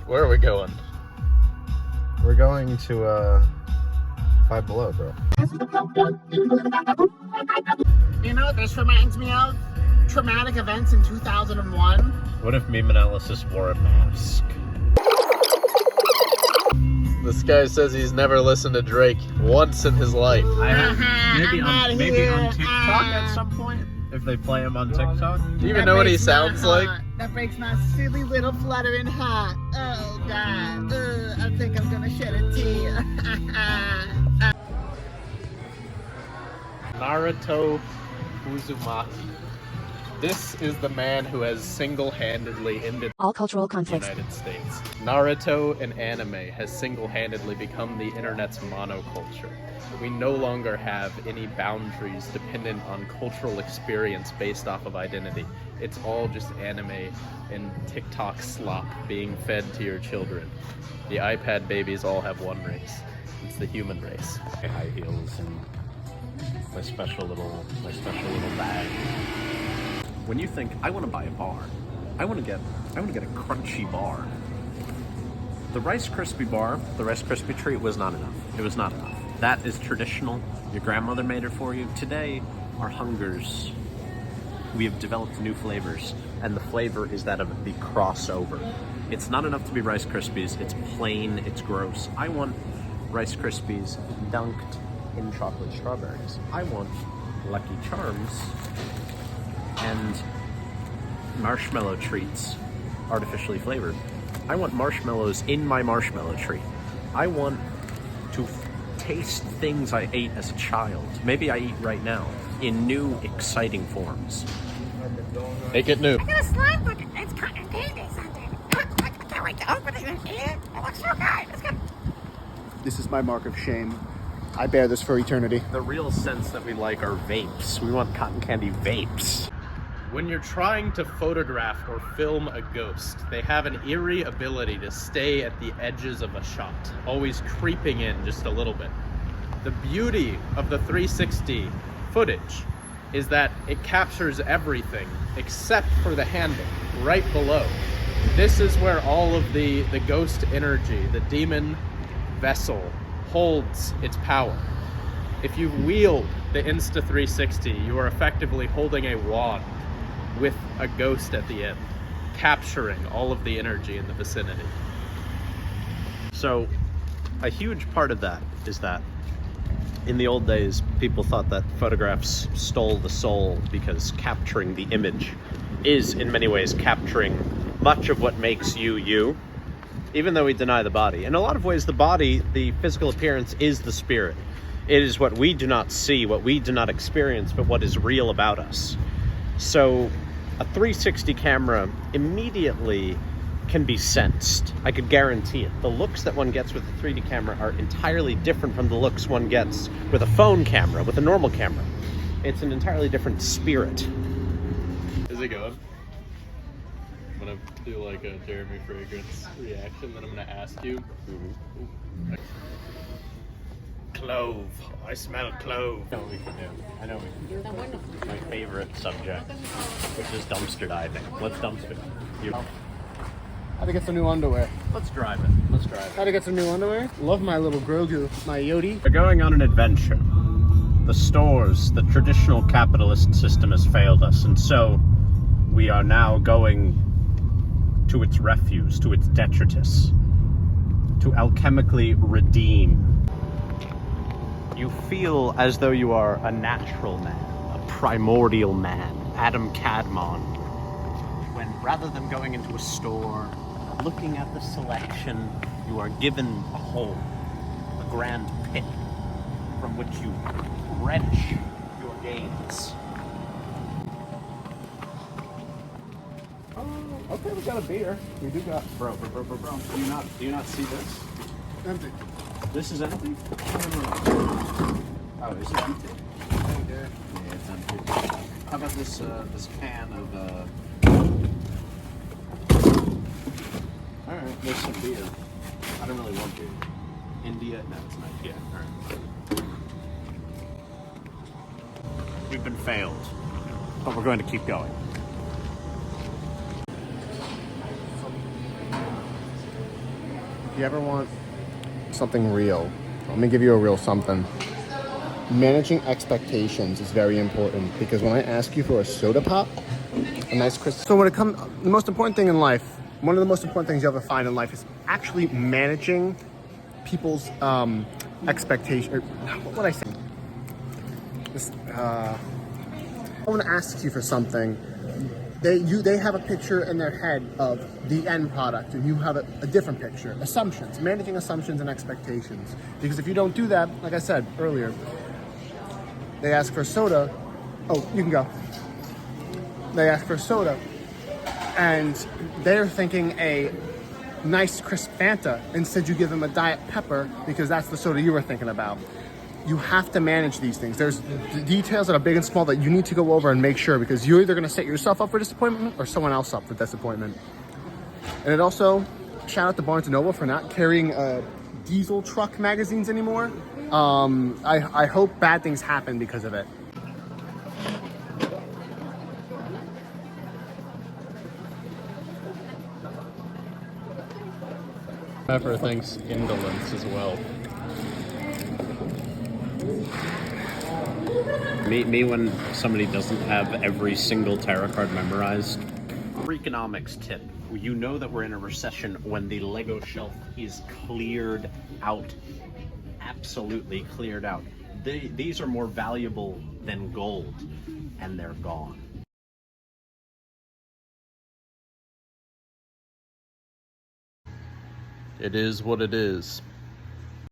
Where are we going? We're going to, Five Below, bro. You know what this reminds me of? Traumatic events in 2001. What if meme analysis wore a mask? This guy says he's never listened to Drake once in his life. Maybe on TikTok at some point, if they play him on TikTok. Do you even know what he sounds like? That breaks my silly little fluttering heart. Oh God, I think I'm gonna shed a tear. Naruto Uzumaki. This is the man who has single-handedly ended all cultural conflicts. The United States. Naruto and anime has single-handedly become the internet's monoculture. We no longer have any boundaries dependent on cultural experience based off of identity. It's all just anime and TikTok slop being fed to your children. The iPad babies all have one race. It's the human race. High heels and my special little bag. When you think, I want to buy a bar, I want to get a crunchy bar. The Rice Krispie bar, the Rice Krispie treat was not enough. It was not enough. That is traditional. Your grandmother made it for you. Today, our hungers, we have developed new flavors, and the flavor is that of the crossover. It's not enough to be Rice Krispies. It's plain, it's gross. I want Rice Krispies dunked in chocolate strawberries. I want Lucky Charms and marshmallow treats, artificially flavored. I want marshmallows in my marshmallow treat. I want to taste things I ate as a child, maybe I eat right now, in new, exciting forms. Make it new. I got a slime book. It's cotton candy something. I can't wait to open it and eat it. It looks so good. It's good. This is my mark of shame. I bear this for eternity. The real sense that we like are vapes. We want cotton candy vapes. When you're trying to photograph or film a ghost, they have an eerie ability to stay at the edges of a shot, always creeping in just a little bit. The beauty of the 360 footage is that it captures everything except for the handle right below. This is where all of the ghost energy, the demon vessel, holds its power. If you wield the Insta360, you are effectively holding a wand with a ghost at the end, capturing all of the energy in the vicinity. So, a huge part of that is that in the old days, people thought that photographs stole the soul because capturing the image is, in many ways, capturing much of what makes you, you, even though we deny the body. In a lot of ways, the body, the physical appearance, is the spirit. It is what we do not see, what we do not experience, but what is real about us. So a 360 camera immediately can be sensed. I could guarantee it. The looks that one gets with a 3D camera are entirely different from the looks one gets with a phone camera, with a normal camera. It's an entirely different spirit. Is it going? I'm gonna do like a Jeremy Fragrance reaction, then I'm gonna ask you. Ooh. Clove. I smell clove. I know what we can do. I know what we can do. My favorite subject, which is dumpster diving. Let's dumpster dive. How to get some new underwear. Let's drive it. Let's drive it. How to get some new underwear? Love my little Grogu, my Yodi. We're going on an adventure. The stores, the traditional capitalist system has failed us, and so we are now going to its refuse, to its detritus, to alchemically redeem. You feel as though you are a natural man, a primordial man, Adam Cadmon, when rather than going into a store, looking at the selection, you are given a home, a grand pit from which you wrench your gains. Oh, okay, we got a beer. We do got. Bro. Do you not see this? Empty. This is empty? Oh, is it empty? Okay. Yeah, it's empty. How about this this can of Alright, there's some beer. I don't really want beer. India? No, it's not. Yeah, alright. We've been failed, but we're going to keep going. If you ever want something real, let me give you a real something. Managing expectations is very important because when I ask you for a soda pop, a nice crisp. So when it comes, the most important thing in life, one of the most important things you'll ever find in life is actually managing people's expectation. What would I say? Someone asks you for something, they have a picture in their head of the end product, and you have a different picture. Assumptions, managing assumptions and expectations. Because if you don't do that, like I said earlier, they ask for soda. Oh, you can go. They ask for soda, and they're thinking a nice crisp Fanta. Instead, you give them a Diet Pepper because that's the soda you were thinking about. You have to manage these things. There's details that are big and small that you need to go over and make sure, because you're either going to set yourself up for disappointment or someone else up for disappointment. And it also, shout out to Barnes & Noble for not carrying diesel truck magazines anymore. I hope bad things happen because of it. Pepper thinks indolence as well. Me when somebody doesn't have every single tarot card memorized. Economics tip. You know that we're in a recession when the Lego shelf is cleared out. Absolutely cleared out. These are more valuable than gold, and they're gone. It is what it is.